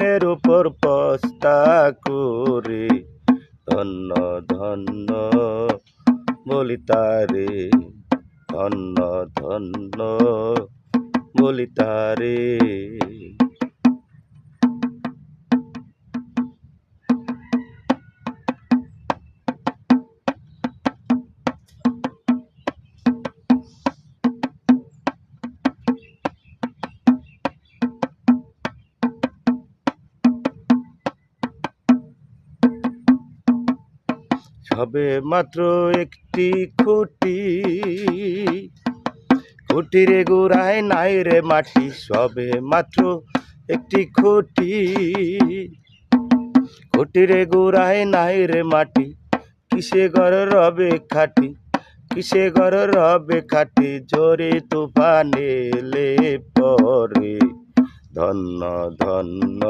এর উপর পস্তা করে ধন্য ধন্য বলি তারে, ধন্য ধন্য বলি তারে। সবে মাত্র একটি খুঁটি, খুঁটির গোড়ায় নাই রে মাটি। সবে মাত্র একটি খুঁটি, খুঁটির গোড়ায় নাই রে মাটি। কিসে ঘর রবে খাটি, কিসে ঘর রবে খাটি। জোরে তুফান এলে পরে ধন্য ধন্য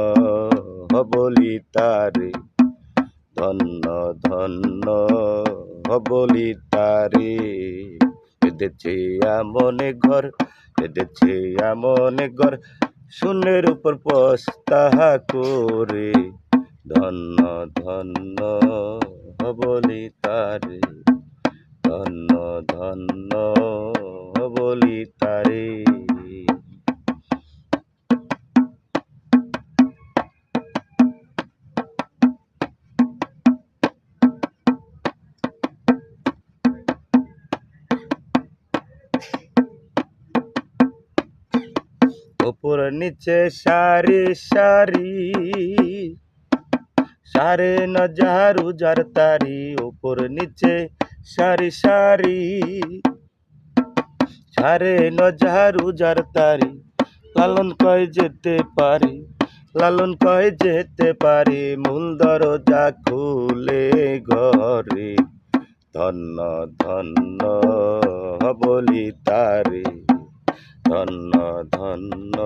বলি তারে, ধন্য ধন্য বলি তারে। বেঁধেছে এমন ঘর, বেঁধেছে এমন ঘর, শূন্যের উপর পস্তা করে ধন্য ধন্য বলি তারে, ধন্য ধন্য বলি তারে। উপর নিচে সারি সারি, সারে নজার উজার তারি। উপর নিচে সারি সারি, সারে নজার উজার তারি। লালন কয় যেতে পারি, লালন কয় যেতে পারি। মূল দরজা খুলে ঘরে ধন্য ধন্য বলি তারে, ধন্য ধন্য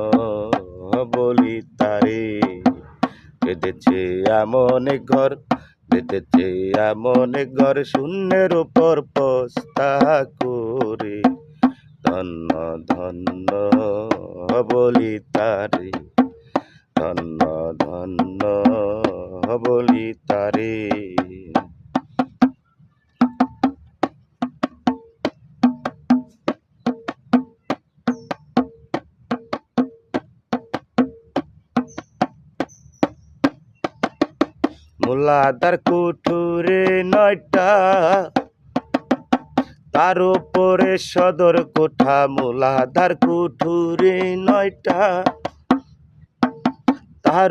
বলি তারে। বেঁধেছে এমন ঘর, বেঁধেছে এমন ঘর, শূন্যের উপর পস্তা করে ধন্য ধন্য বলি তারে, ধন্য ধন্য বলি তারে। মোলাদার কুঠুরে 9টা, তার উপরে সদর কোঠা। মোলাদার কুঠুরে 9টা, তার